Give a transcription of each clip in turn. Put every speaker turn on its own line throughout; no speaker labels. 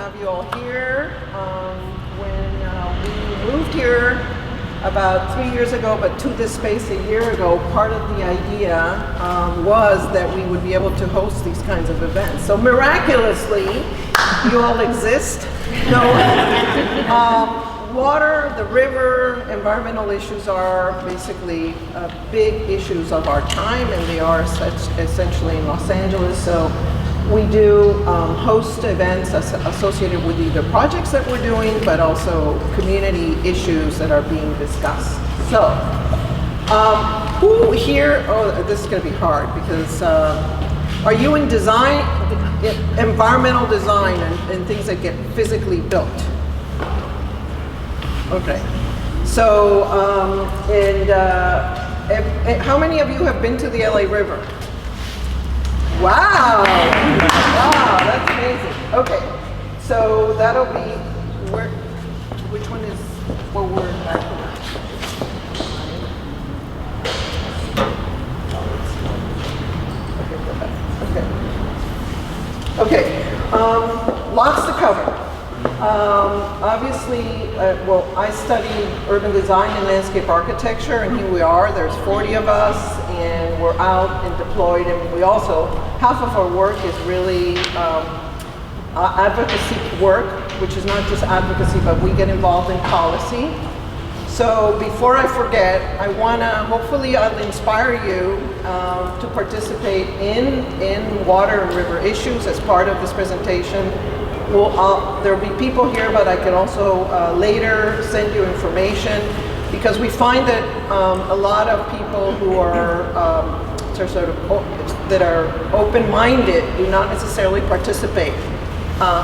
have you all here. When we moved here about 3 years ago, but to this space a year ago, part of the idea was that we would be able to host these kinds of events. So miraculously, you all exist. Water, the river, environmental issues are basically big issues of our time, and they are essentially in Los Angeles. So we do host events associated with either projects that we're doing, but also community issues that are being discussed. So, who here, oh, this is gonna be hard because, are you in design, environmental design and things that get physically built? Okay. So, how many of you have been to the LA River? Wow! Wow, that's amazing. Okay, so that'll be where. Which one is where we're at? Okay. Lots to cover. Obviously, well, I studied urban design and landscape architecture, and here we are. There's 40 of us, and we're out and deployed. And we also, half of our work is really advocacy work, which is not just advocacy, but we get involved in policy. So before I forget, I want to, hopefully I'll inspire you to participate in water and river issues as part of this presentation. There'll be people here, but I can also later send you information, because we find that a lot of people who are that are open-minded do not necessarily participate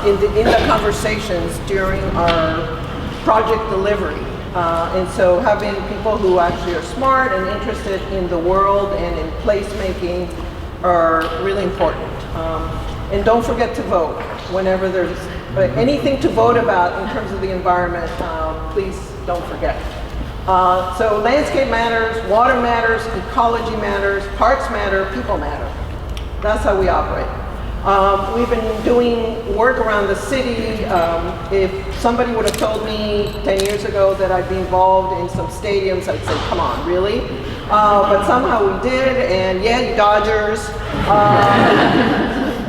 in the conversations during our project delivery. And so having people who actually are smart and interested in the world and in placemaking are really important. And don't forget to vote whenever there's anything to vote about in terms of the environment. Please don't forget. So landscape matters, water matters, ecology matters, parks matter, people matter. That's how we operate. We've been doing work around the city. If somebody would have told me 10 years ago that I'd be involved in some stadiums, I'd say, come on, really? But somehow we did, and yay, Dodgers.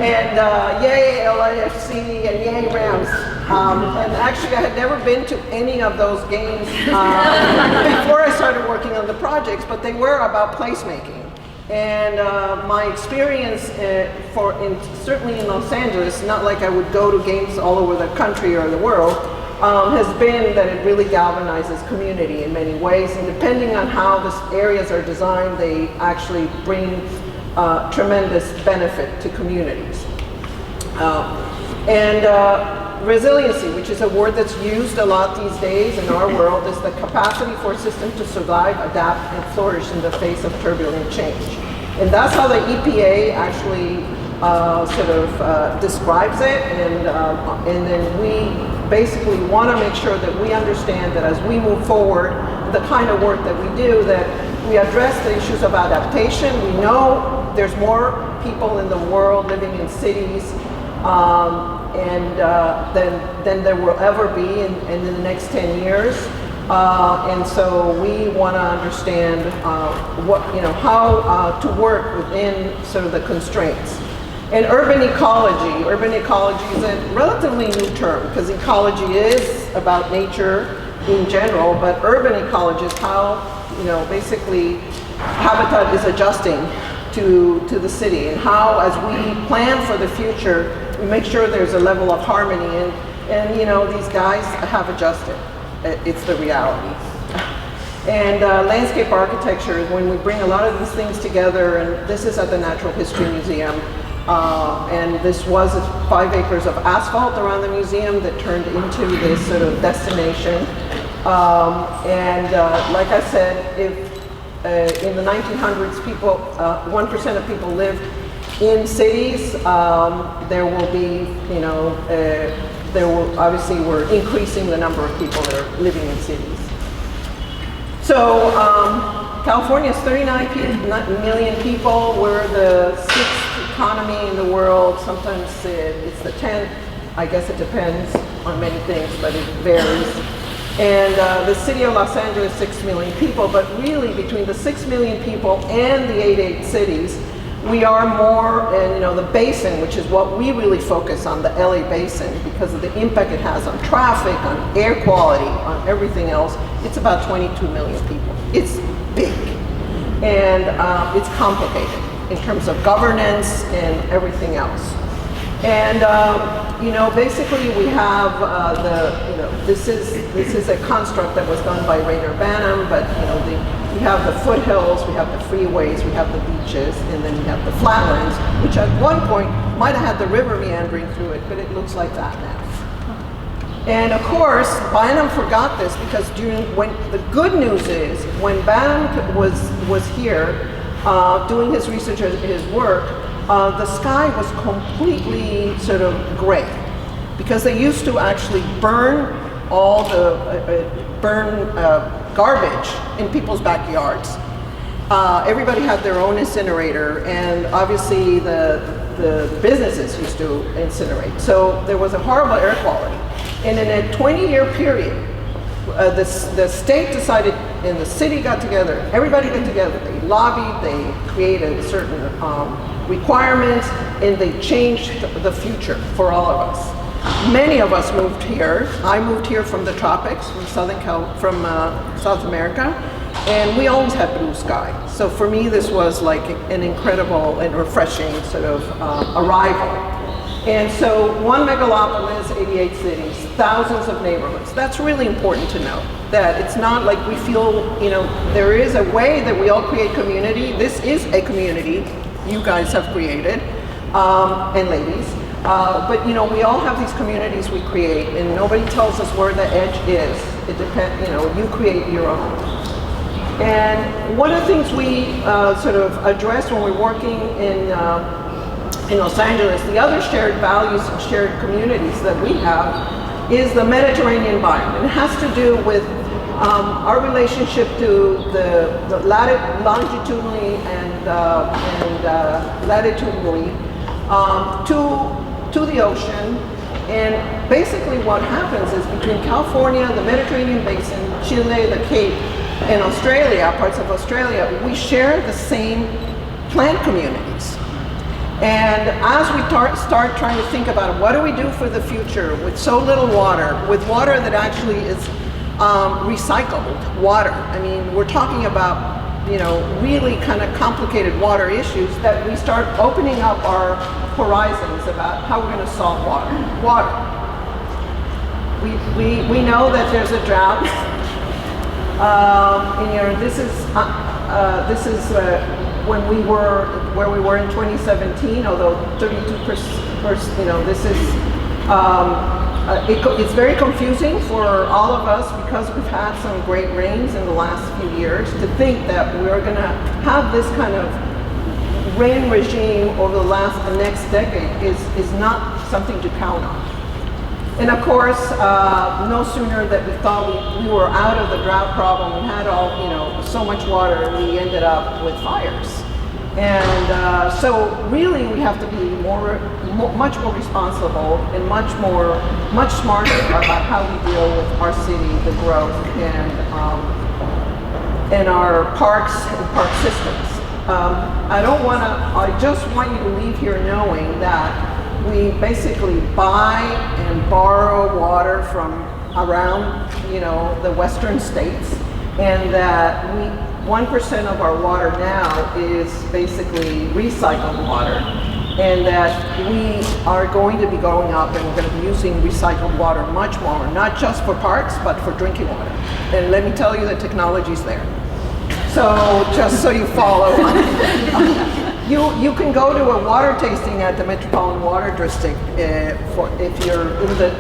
And yay LAFC, and yay Rams. And actually I had never been to any of those games before I started working on the projects, but they were about placemaking. And my experience certainly in Los Angeles, not like I would go to games all over the country or the world, has been that it really galvanizes community in many ways. And depending on how the areas are designed, they actually bring tremendous benefit to communities. Resiliency, which is a word that's used a lot these days in our world, is the capacity for a system to survive, adapt, and flourish in the face of turbulent change. And that's how the EPA actually describes it. And then we basically want to make sure that we understand that as we move forward, the kind of work that we do, that we address the issues of adaptation. We know there's more people in the world living in cities than there will ever be in the next 10 years. And so we want to understand how to work within sort of the constraints. And urban ecology is a relatively new term, because ecology is about nature in general, but urban ecology is how, basically habitat is adjusting to the city, and how, as we plan for the future, we make sure there's a level of harmony, and these guys have adjusted. It's the reality. And landscape architecture is when we bring a lot of these things together, and this is at the Natural History Museum. And this was 5 acres of asphalt around the museum that turned into this sort of destination. Like I said, if in the 1900s, 1% of people lived in cities, there will be, obviously we're increasing the number of people that are living in cities. So California is 39 million people. We're the 6th economy in the world. Sometimes it's the 10th. I guess it depends on many things, but it varies. And the city of Los Angeles, 6 million people, but really between the 6 million people and the 88 cities, we are more in, the basin, which is what we really focus on, the LA basin, because of the impact it has on traffic, on air quality, on everything else. It's about 22 million people. It's big, and it's complicated in terms of governance and everything else. And basically we have this is a construct that was done by Rainer Banham, but we have the foothills, we have the freeways, we have the beaches, and then we have the flatlands, which at one point might have had the river meandering through it, but it looks like that now. And of course, Banham forgot this because the good news is when Banham was here doing his research and his work, the sky was completely sort of gray because they used to actually burn all the garbage in people's backyards. Everybody had their own incinerator, and obviously the businesses used to incinerate. So there was a horrible air quality. And in a 20-year period, the state decided, and the city got together, everybody got together, they lobbied, they created certain requirements, and they changed the future for all of us. Many of us moved here. I moved here from the tropics, from South America, and we always had blue sky. So for me, this was like an incredible and refreshing sort of arrival. And so one megalopolis, 88 cities, thousands of neighborhoods. That's really important to know, that it's not like we feel, there is a way that we all create community. This is a community you guys have created, and ladies. But we all have these communities we create, and nobody tells us where the edge is. It depends, you create your own. And one of the things we sort of address when we're working in Los Angeles, the other shared values and shared communities that we have is the Mediterranean biome. And it has to do with our relationship to the longitudinally and latitudinally to the ocean. And basically what happens is between California, the Mediterranean basin, Chile, the Cape, and Australia, parts of Australia, we share the same plant communities. And as we start trying to think about what do we do for the future with so little water, with water that actually is recycled water. I mean, we're talking about, really kind of complicated water issues, that we start opening up our horizons about how we're going to solve water. We know that there's a drought. This is when we were where we were in 2017, although 32%, this is it's very confusing for all of us because we've had some great rains in the last few years, to think that we're going to have this kind of rain regime over the next decade is not something to count on. And of course, no sooner that we thought we were out of the drought problem, we had so much water, and we ended up with fires. And so really we have to be much more responsible and much smarter about how we deal with our city, the growth, and our parks and park systems. I just want you to leave here knowing that we basically buy and borrow water from around, the western states, and that 1% of our water now is basically recycled water, and that we are going to be going up and we're going to be using recycled water much more, not just for parks, but for drinking water. And let me tell you, the technology's there. So just so you follow. You can go to a water tasting at the Metropolitan Water District if you're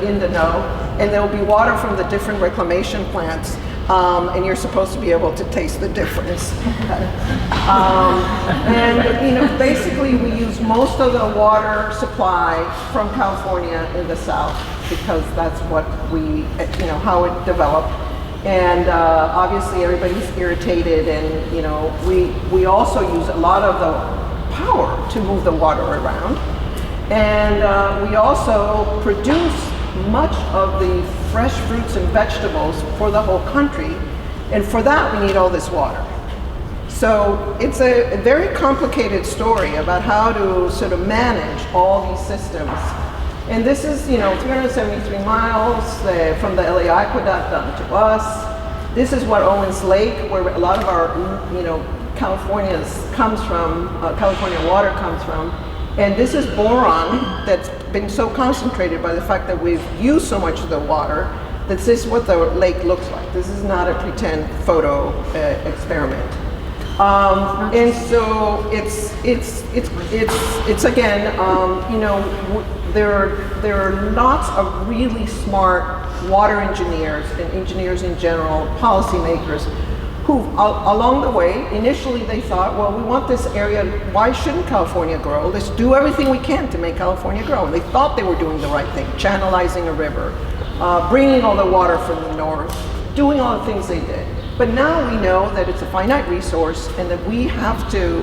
in the know, and there will be water from the different reclamation plants, and you're supposed to be able to taste the difference. Basically we use most of the water supply from California in the south because that's what how it developed. And obviously everybody's irritated, and we also use a lot of the power to move the water around. And we also produce much of the fresh fruits and vegetables for the whole country. And for that, we need all this water. So it's a very complicated story about how to sort of manage all these systems. And this is, 373 miles from the LA Aqueduct down to us. This is what Owens Lake, where a lot of our, California water comes from. And this is boron that's been so concentrated by the fact that we've used so much of the water that this is what the lake looks like. This is not a pretend photo experiment. And so it's again, there are lots of really smart water engineers and engineers in general, policymakers, who along the way, initially they thought, well, we want this area, why shouldn't California grow? Let's do everything we can to make California grow. And they thought they were doing the right thing, channelizing a river, bringing all the water from the north, doing all the things they did. But now we know that it's a finite resource and that we have to,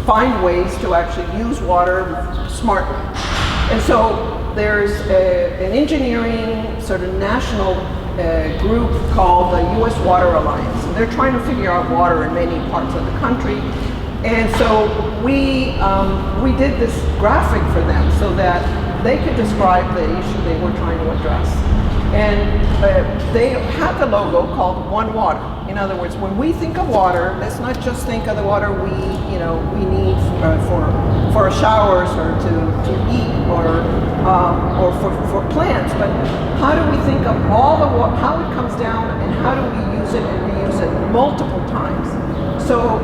find ways to actually use water smartly. And so there's an engineering sort of national group called the U.S. Water Alliance. And they're trying to figure out water in many parts of the country. And so we did this graphic for them so that they could describe the issue they were trying to address. And they have the logo called One Water. In other words, when we think of water, let's not just think of the water we need for our showers or to eat or for plants, but how do we think of all the water, how it comes down, and how do we use it and reuse it multiple times? So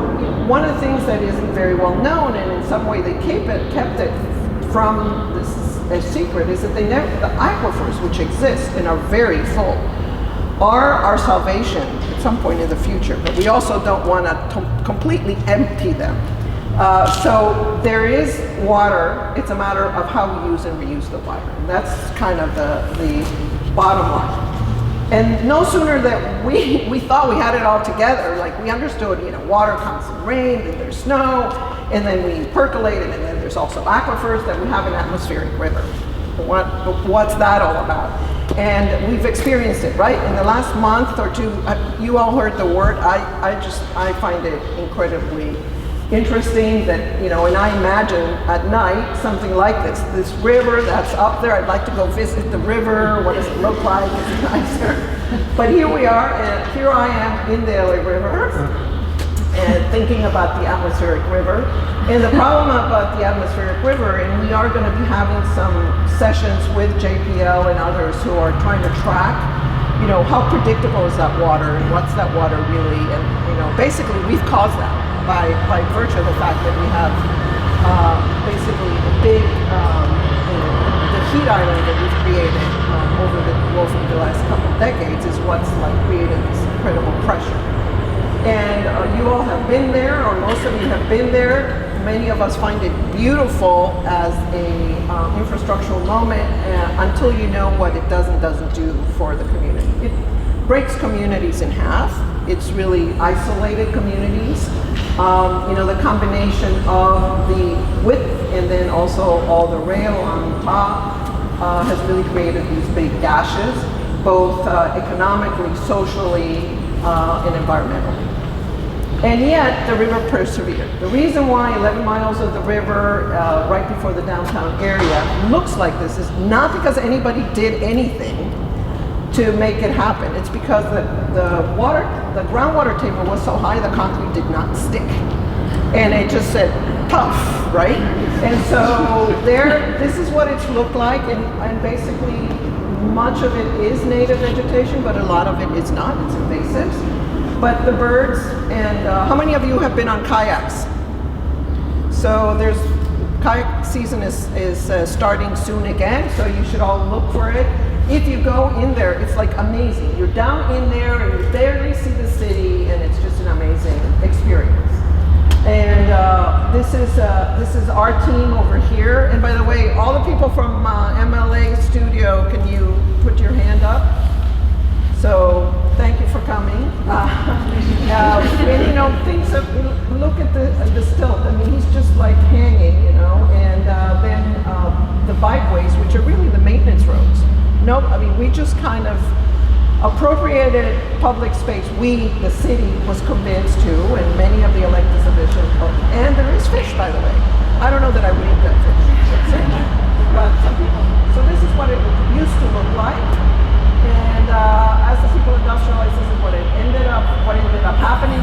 one of the things that isn't very well known, and in some way they kept it from this secret, is that the aquifers which exist and are very full are our salvation at some point in the future, but we also don't want to completely empty them. So there is water, it's a matter of how we use and reuse the water. And that's kind of the bottom line. And no sooner that we thought we had it all together, like we understood, water comes from rain, then there's snow, and then we percolate it, and then there's also aquifers, that we have an atmospheric river. What's that all about? And we've experienced it, right? In the last month or two, you all heard the word. I find it incredibly interesting that, and I imagine at night something like this river that's up there. I'd like to go visit the river. What does it look like? Is it nicer? But here we are, and here I am in the LA River, and thinking about the atmospheric river. And the problem about the atmospheric river, and we are going to be having some sessions with JPL and others who are trying to track, how predictable is that water, and what's that water really, and basically we've caused that by virtue of the fact that we have basically a big, the heat island that we've created over the last couple of decades is what's created this incredible pressure. And you all have been there, or most of you have been there. Many of us find it beautiful as a infrastructural moment until you know what it does and doesn't do for the community. It breaks communities in half. It's really isolated communities. The combination of the width and then also all the rail on top has really created these big gashes, both economically, socially, and environmentally. And yet, the river persevered. The reason why 11 miles of the river right before the downtown area looks like this is not because anybody did anything to make it happen. It's because the groundwater table was so high the concrete did not stick. And it just said, puff, right? And so this is what it's looked like, and basically much of it is native vegetation, but a lot of it is not, it's invasives. But the birds, and how many of you have been on kayaks? So kayak season is starting soon again, so you should all look for it. If you go in there, it's amazing. You're down in there and you barely see the city, and it's just an amazing experience. And this is our team over here. And by the way, all the people from MLA Studio, can you put your hand up? So thank you for coming. Things look at the stilt. I mean, he's just hanging, and then Nope, I mean, we just kind of appropriated public space. We, the city, was convinced to, and many of the elected officials, and there is fish, by the way. I don't know that I would eat that fish, but some people. So this is what it used to look like, and as the people industrialized, this is what ended up happening.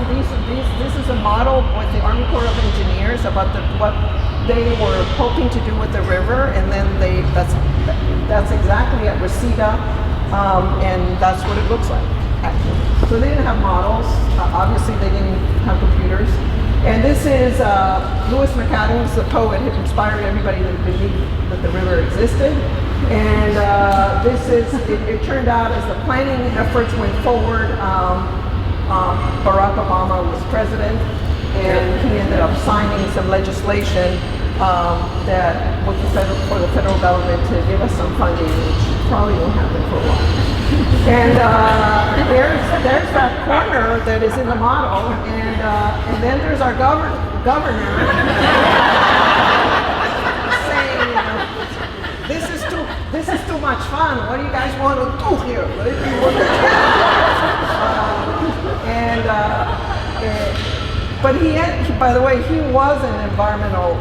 This is a model with the Army Corps of Engineers about what they were hoping to do with the river, and then that's exactly at Reseda. And that's what it looks like, actually. So they didn't have models. Obviously, they didn't have computers. And this is Lewis McAdams, the poet, who inspired everybody to believe that the river existed. And it turned out as the planning efforts went forward, Barack Obama was president, and he ended up signing some legislation that for the federal government to give us some funding, which probably won't happen for a while. And there's that corner that is in the model, and then there's our governor saying, this is too much fun. What do you guys want to do here? But by the way, he was an environmental,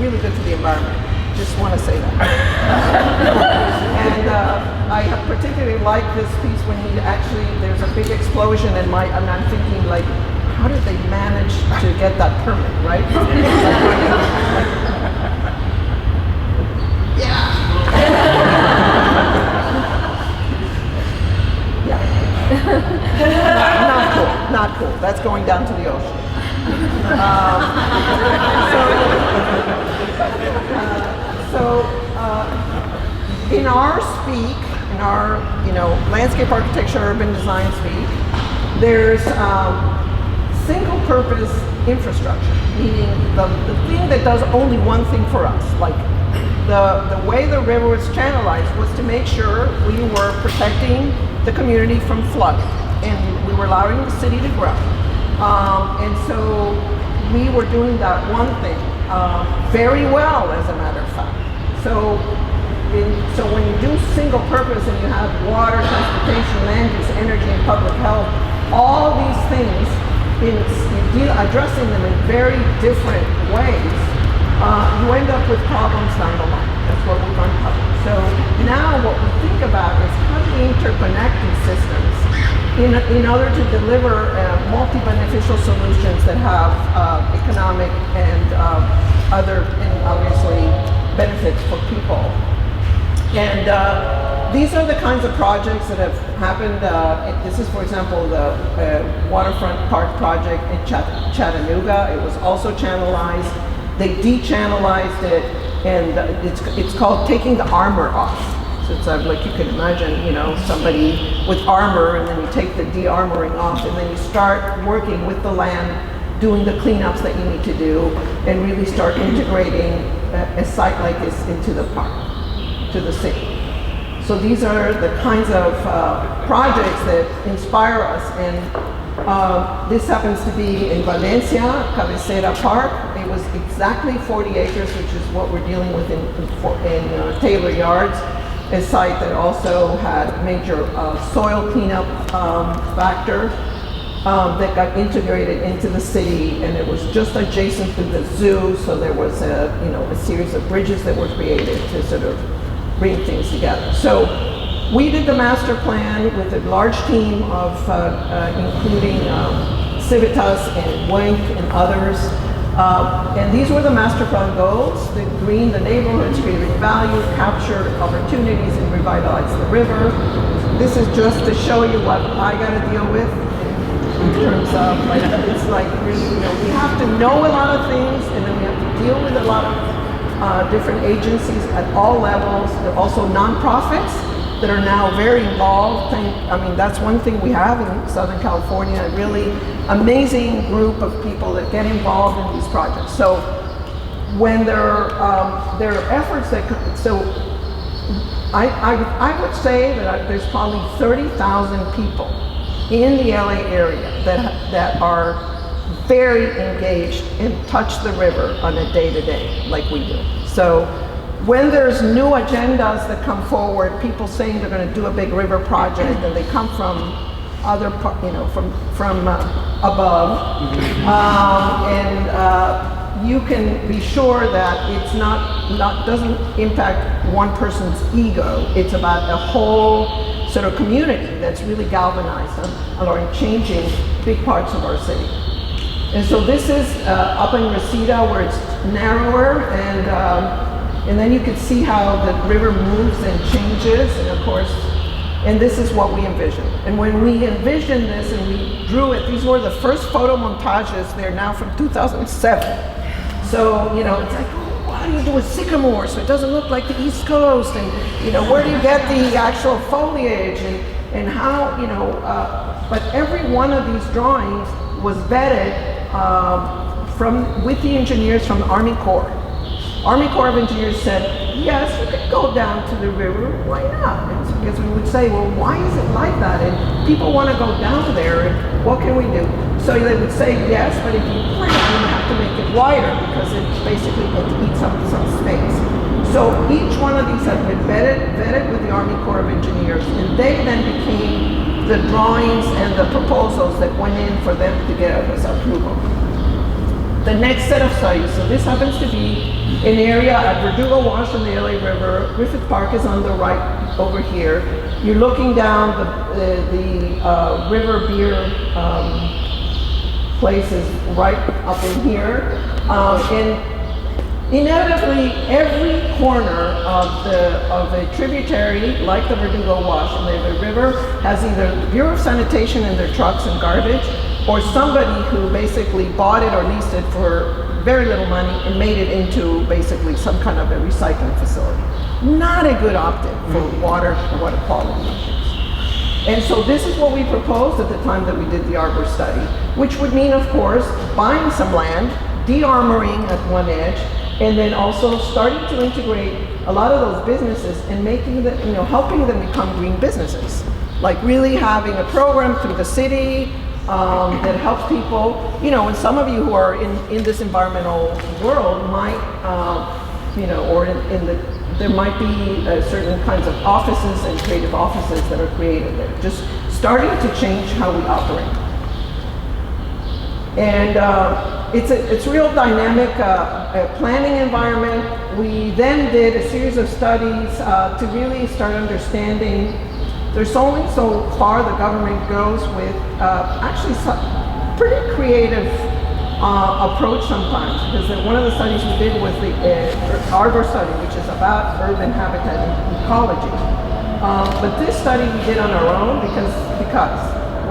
really good to the environment. Just want to say that. And I particularly like this piece when there's a big explosion, and I'm thinking, like, how did they manage to get that permit, right? Yeah. Yeah. Not cool. That's going down to the ocean. In our speak, in our landscape architecture, urban design speak, there's single-purpose infrastructure, meaning the thing that does only one thing for us. Like the way the river was channelized was to make sure we were protecting the community from flooding, and we were allowing the city to grow. And so we were doing that one thing very well, as a matter of fact. So when you do single purpose and you have water, transportation, land use, energy, and public health, all these things, addressing them in very different ways, you end up with problems down the line. That's what we've uncovered. So now what we think about is how do we interconnect these systems in order to deliver multi-beneficial solutions that have economic and other, and obviously, benefits for people. And these are the kinds of projects that have happened. This is, for example, the Waterfront Park project in Chattanooga. It was also channelized. They de-channelized it, and it's called taking the armor off. So it's like you can imagine, somebody with armor, and then you take the de-armoring off, and then you start working with the land, doing the cleanups that you need to do, and really start integrating a site like this into the park, to the city. So these are the kinds of projects that inspire us, and this happens to be in Valencia, Cabecera Park. It was exactly 40 acres, which is what we're dealing with in Taylor Yards, a site that also had major soil cleanup factor that got integrated into the city, and it was just adjacent to the zoo, so there was a series of bridges that were created to sort of bring things together. So we did the master plan with a large team of including Civitas and Wenk and others. And these were the master plan goals: the green the neighborhoods, creating value, capture opportunities, and revitalize the river. This is just to show you what I got to deal with in terms of, like, it's like, we have to know a lot of things, and then we have to deal with a lot of different agencies at all levels. There are also nonprofits that are now very involved. That's one thing we have in Southern California, a really amazing group of people that get involved in these projects. So when there are efforts I would say that there's probably 30,000 people in the LA area that are very engaged and touch the river on a day-to-day like we do. So when there's new agendas that come forward, people saying they're going to do a big river project, and they come from other, from above, and you can be sure that it's doesn't impact one person's ego. It's about a whole sort of community that's really galvanized on changing big parts of our city. And so this is up in Reseda, where it's narrower, and then you can see how the river moves and changes, and of course, and this is what we envisioned. And when we envisioned this and we drew it, these were the first photo montages. They're now from 2007. So, it's like, how do you do a sycamore so it doesn't look like the East Coast? And, where do you get the actual foliage? And how, but every one of these drawings was vetted with the engineers from the Army Corps. Army Corps of Engineers said, yes, you could go down to the river, why not? And because we would say, well, why is it like that? And people want to go down there, and what can we do? So they would say, yes, but if you plant, you have to make it wider, because it basically eats up some space. So each one of these has been vetted with the Army Corps of Engineers, and they then became the drawings and the proposals that went in for them to get us approval. The next set of studies, so this happens to be an area at Verdugo Wash on the LA River. Griffith Park is on the right over here. You're looking down the River Beer place is right up in here. And inevitably, every corner of a tributary, like the Verdugo Wash on the LA River, has either the Bureau of Sanitation in their trucks and garbage, or somebody who basically bought it or leased it for very little money and made it into basically some kind of a recycling facility. Not a good optic for water quality issues. And so this is what we proposed at the time that we did the Arbor study, which would mean, of course, buying some land, de-armoring at one edge, and then also starting to integrate a lot of those businesses and making them, helping them become green businesses. Like really having a program through the city, that helps people, and some of you who are in this environmental world might, or there might be certain kinds of offices and creative offices that are created there, just starting to change how we operate. And it's a real dynamic planning environment. We then did a series of studies to really start understanding. There's only so far the government goes with actually some pretty creative approach sometimes, because one of the studies we did was the Arbor study, which is about urban habitat and ecology. But this study we did on our own because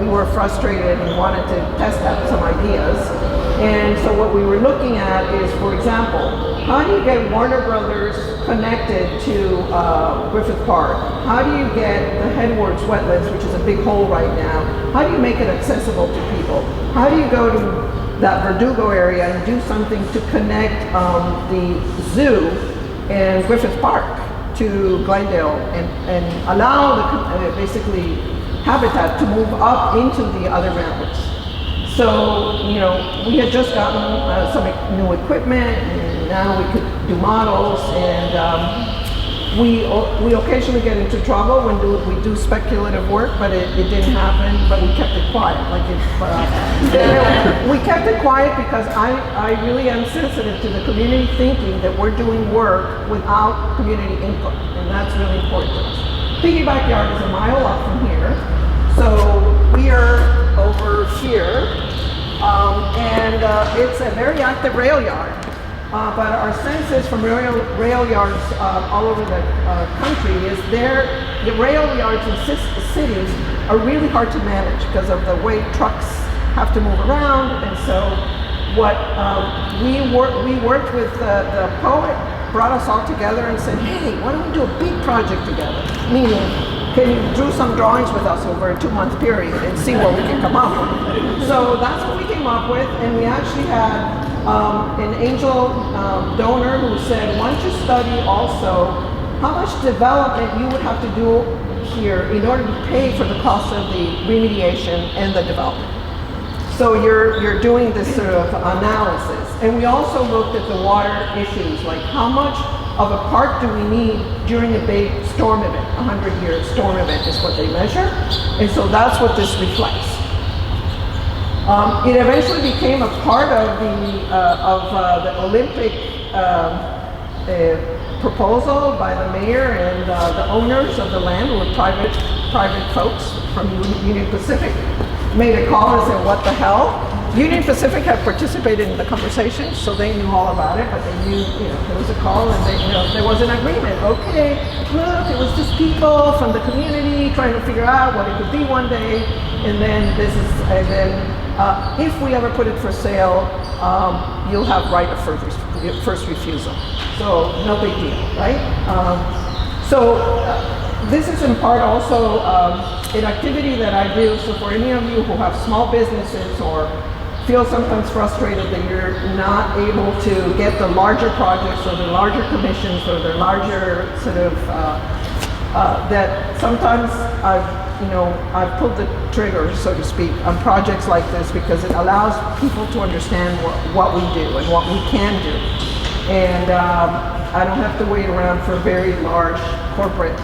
we were frustrated and wanted to test out some ideas. And so what we were looking at is, for example, how do you get Warner Brothers connected to Griffith Park? How do you get the Headwards wetlands, which is a big hole right now? How do you make it accessible to people? How do you go to that Verdugo area and do something to connect the zoo and Griffith Park to Glendale and allow the basically habitat to move up into the other ramparts? So, we had just gotten some new equipment, and now we could do models, and we occasionally get into trouble when we do speculative work, but it didn't happen, but we kept it quiet. We kept it quiet because I really am sensitive to the community thinking that we're doing work without community input, and that's really important to us. Piggy Backyard is a mile up from here, so we are over here, and it's a very active rail yard. But our sense is from rail yards all over the country is the rail yards in cities are really hard to manage because of the way trucks have to move around. And so what we worked with the poet, brought us all together and said, hey, why don't we do a big project together? Meaning, can you do some drawings with us over a 2-month period and see what we can come up with? So that's what we came up with, and we actually had an angel donor who said, why don't you study also how much development you would have to do here in order to pay for the cost of the remediation and the development. So you're doing this sort of analysis. And we also looked at the water issues, like how much of a park do we need during a big storm event? 100-year storm event is what they measure. And so that's what this reflects. It eventually became a part of the Olympic proposal by the mayor and the owners of the land, who were private folks from Union Pacific, made a call and said, what the hell? Union Pacific had participated in the conversation, so they knew all about it, but they knew, there was a call and there was an agreement. Okay, look, it was just people from the community trying to figure out what it could be one day, and then if we ever put it for sale, you'll have right of first refusal. So no big deal, right? This is in part also an activity that I do. So for any of you who have small businesses or feel sometimes frustrated that you're not able to get the larger projects or the larger commissions or the larger sort of, that sometimes I've pulled the trigger, so to speak, on projects like this because it allows people to understand what we do and what we can do. And I don't have to wait around for a very large corporate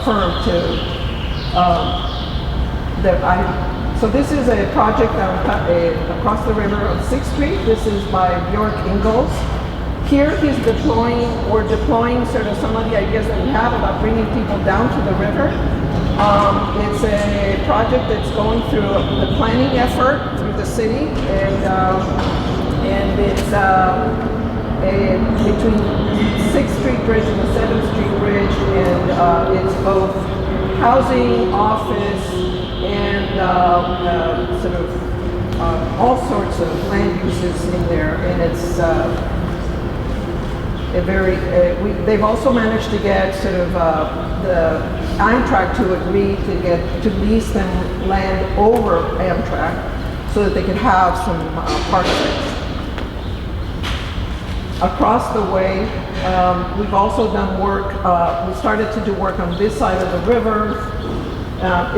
firm to, so this is a project across the river on 6th Street. This is by Bjork Ingalls. Here he's deploying sort of some of the ideas that we have about bringing people down to the river. It's a project that's going through the planning effort through the city, and it's between 6th Street Bridge and the 7th Street Bridge, and it's both housing, office, and sort of all sorts of land uses in there, and it's they've also managed to get sort of the Amtrak to agree to lease them land over Amtrak so that they could have some park space. Across the way, we've also done work, we started to do work on this side of the river.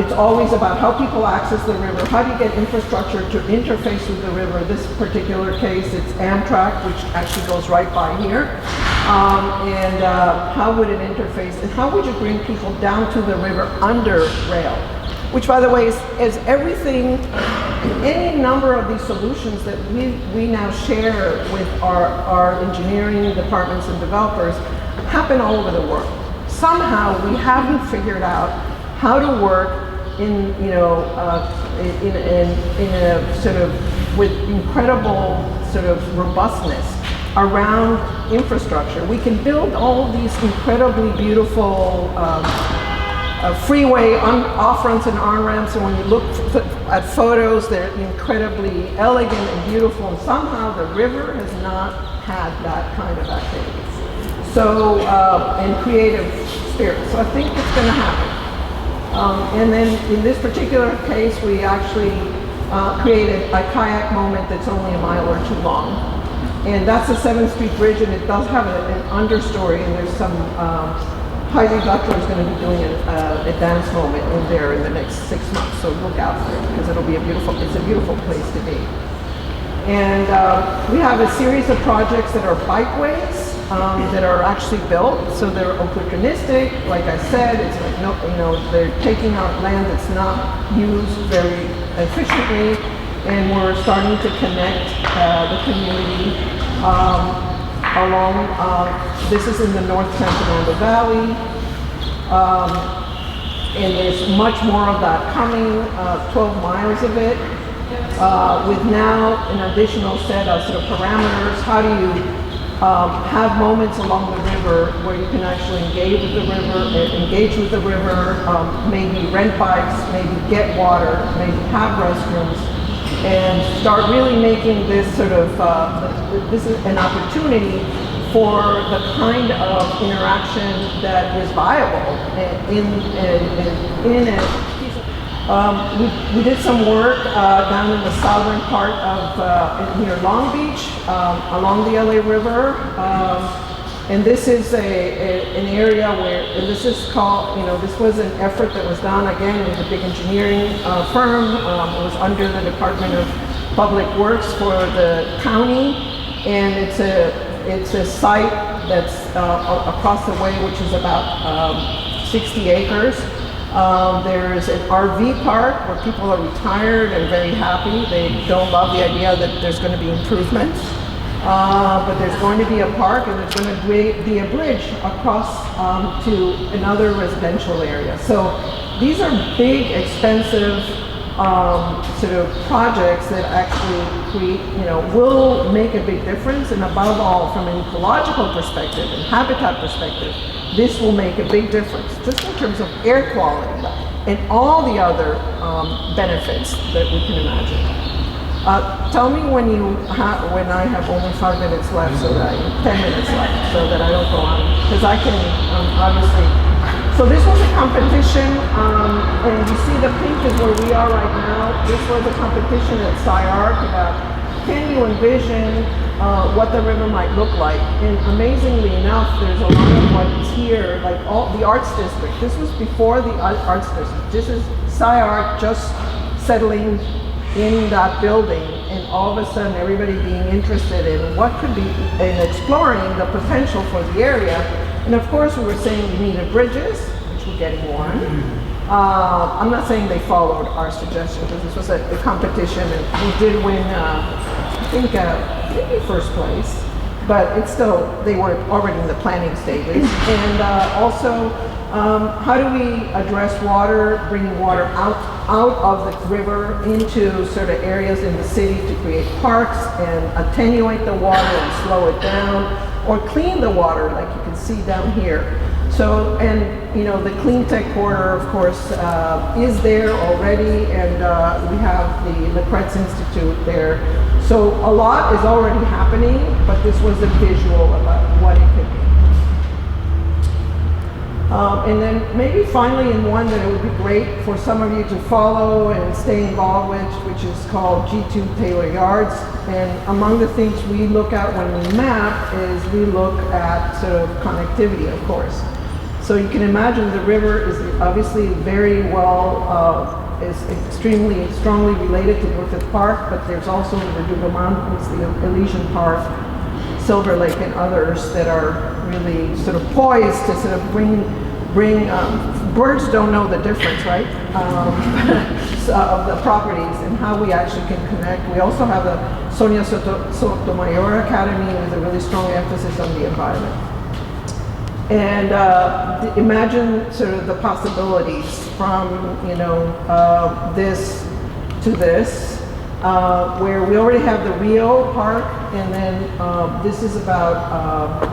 It's always about how people access the river, how do you get infrastructure to interface with the river. This particular case, it's Amtrak, which actually goes right by here. How would it interface, and how would you bring people down to the river under rail? Which, by the way, is everything, any number of these solutions that we now share with our engineering departments and developers happen all over the world. Somehow we haven't figured out how to work in a sort of with incredible sort of robustness around infrastructure. We can build all of these incredibly beautiful freeway off-ramps and on-ramps, and when you look at photos, they're incredibly elegant and beautiful, and somehow the river has not had that kind of activity. So, and creative spirit. So I think it's going to happen. And then in this particular case, we actually created a kayak moment that's only a mile or two long. And that's the 7th Street Bridge, and it does have an understory, and there's some, Heidi Butler is going to be doing a dance moment in there in the next 6 months, so look out for it, because it's a beautiful place to be. And we have a series of projects that are bikeways that are actually built, so they're opportunistic. Like I said, it's like they're taking out land that's not used very efficiently, and we're starting to connect the community along. This is in the North San Fernando Valley, and there's much more of that coming. 12 miles of it, with now an additional set of sort of parameters. How do you have moments along the river where you can actually engage with the river, maybe rent bikes, maybe get water, maybe have restrooms, and start really making this sort of, this is an opportunity for the kind of interaction that is viable we did some work down in the southern part of near Long Beach, along the LA River, and this is an area where, and this is called, this was an effort that was done again with a big engineering firm. It was under the Department of Public Works for the county, and it's a site that's across the way, which is about 60 acres. There's an RV park where people are retired and very happy. They don't love the idea that there's going to be improvements. But there's going to be a park, and there's going to be a bridge across to another residential area. So these are big, expensive sort of projects that actually will make a big difference. And above all, from an ecological perspective and habitat perspective, this will make a big difference, just in terms of air quality and all the other benefits that we can imagine. Tell me when I have only 5 minutes left, so that 10 minutes left, so that I don't go on, because I can obviously. So this was a competition, and you see the pink is where we are right now. This was a competition at SciArc about, can you envision what the river might look like? And amazingly enough, there's a lot of what's here, like all the arts district. This was before the arts district. This is SciArc just settling in that building, and all of a sudden everybody being interested in what could be, and exploring the potential for the area. And of course we were saying we needed bridges, which we're getting one. I'm not saying they followed our suggestion, because this was a competition, and we did win, I think maybe first place, but it's still, they were already in the planning stages. And also, how do we address water, bringing water out of the river into sort of areas in the city to create parks and attenuate the water and slow it down, or clean the water like you can see down here. So, and the Clean Tech Corridor, of course, is there already, and we have the Kretz Institute there. So a lot is already happening, but this was a visual about what it could be. And then maybe finally, in one that it would be great for some of you to follow and stay involved with, which is called G2 Taylor Yards. And among the things we look at when we map is we look at sort of connectivity, of course. So you can imagine the river is obviously very well, is extremely strongly related to Griffith Park, but there's also the Verdugo Mountains, the Elysian Park, Silver Lake, and others that are really sort of poised to sort of bring birds don't know the difference, right? So of the properties and how we actually can connect. We also have the Sonia Sotomayor Academy with a really strong emphasis on the environment. And imagine sort of the possibilities from this to this, where we already have the Rio Park, and then this is about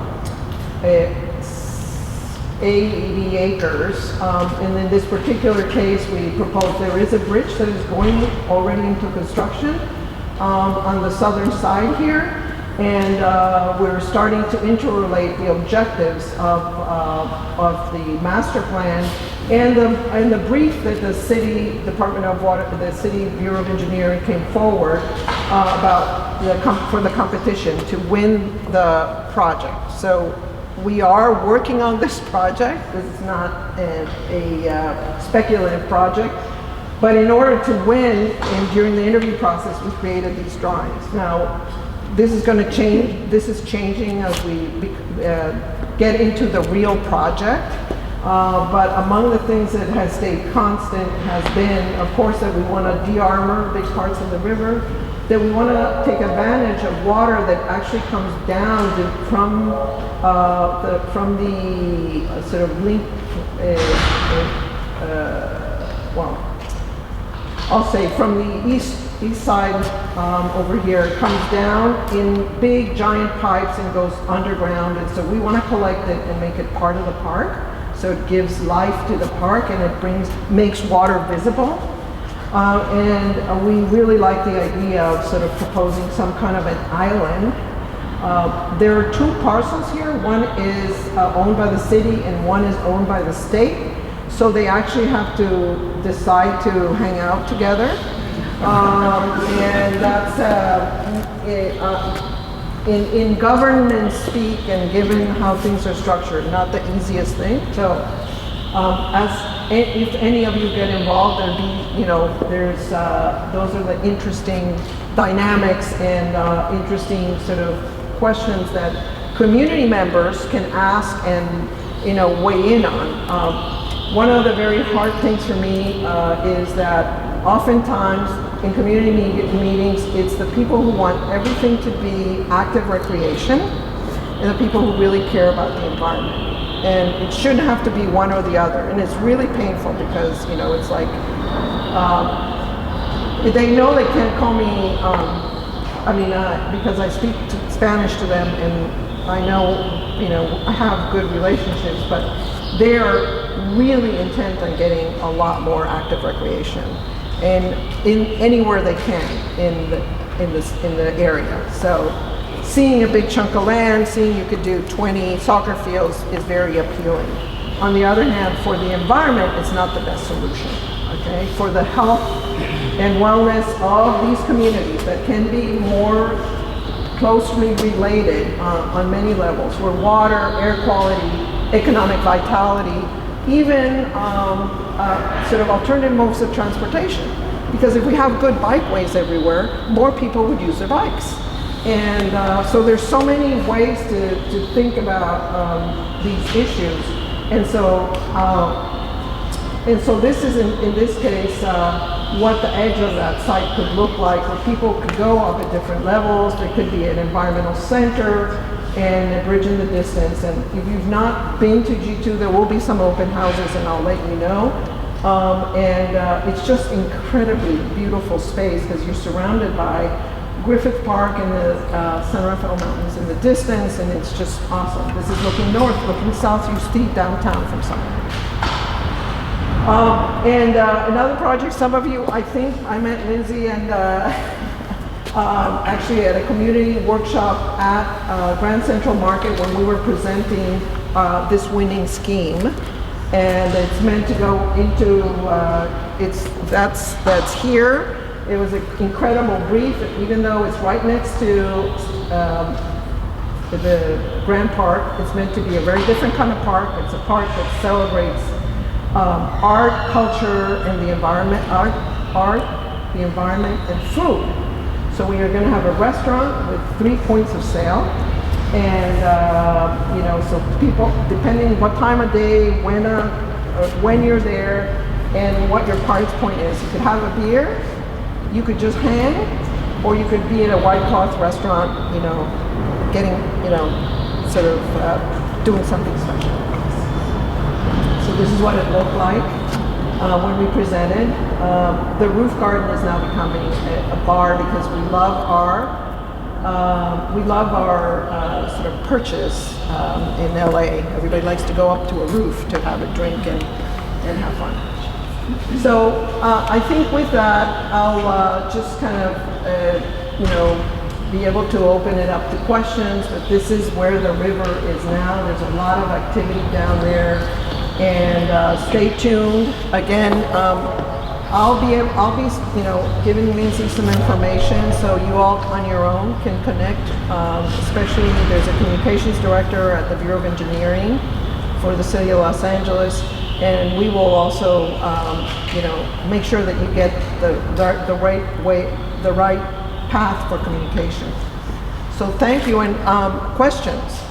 80 acres. And in this particular case, we propose there is a bridge that is going already into construction on the southern side here. And we're starting to interrelate the objectives of the master plan and the brief that the city Department of Water, the City Bureau of Engineering came forward about for the competition to win the project. So we are working on this project. This is not a speculative project. But in order to win, and during the interview process, we created these drawings. Now, this is going to change. This is changing as we get into the real project. But among the things that has stayed constant has been, of course, that we want to de-armor big parts of the river, that we want to take advantage of water that actually comes down from the sort of link, I'll say from the east side over here. It comes down in big giant pipes and goes underground, and so we want to collect it and make it part of the park, so it gives life to the park and it makes water visible. And we really like the idea of sort of proposing some kind of an island. There are two parcels here. One is owned by the city and one is owned by the state. So they actually have to decide to hang out together. And that's in governance speak, and given how things are structured, not the easiest thing. So if any of you get involved, those are the interesting dynamics and interesting sort of questions that community members can ask and, weigh in on. One of the very hard things for me is that oftentimes in community meetings, it's the people who want everything to be active recreation and the people who really care about the environment. And it shouldn't have to be one or the other. And it's really painful because, it's like, they know they can't call me, because I speak Spanish to them and I know, I have good relationships, but they're really intent on getting a lot more active recreation and in anywhere they can in the area. So seeing a big chunk of land, seeing you could do 20 soccer fields is very appealing. On the other hand, for the environment, it's not the best solution. Okay, for the health and wellness of these communities that can be more closely related on many levels, where water, air quality, economic vitality, even sort of alternative modes of transportation. Because if we have good bikeways everywhere, more people would use their bikes. And so there's so many ways to think about these issues. And so this is, in this case, what the edge of that site could look like, where people could go up at different levels. There could be an environmental center and a bridge in the distance. And if you've not been to G2, there will be some open houses, and I'll let you know. It's just incredibly beautiful space because you're surrounded by Griffith Park and the San Rafael Mountains in the distance, and it's just awesome. This is looking north, looking south. You see downtown from somewhere. Another project, some of you, I think I met Lindsay and actually at a community workshop at Grand Central Market when we were presenting this winning scheme. And it's meant to go into, that's here. It was an incredible brief, even though it's right next to the Grand Park. It's meant to be a very different kind of park. It's a park that celebrates art, culture, and the environment, the environment, and food. So we are going to have a restaurant with 3 points of sale. And, so people, depending what time of day, when you're there, and what your price point is. You could have a beer, you could just hang, or you could be at a white cloth restaurant, getting, sort of doing something special. So this is what it looked like when we presented. The roof garden is now becoming a bar because we love our sort of perches in LA. Everybody likes to go up to a roof to have a drink and have fun. So I think with that, I'll just kind of, be able to open it up to questions, but this is where the river is now. There's a lot of activity down there, and stay tuned. Again, I'll be giving Lindsay some information so you all on your own can connect. Especially there's a communications director at the Bureau of Engineering for the City of Los Angeles, and we will also make sure that you get the right path for communication. So thank you, and questions.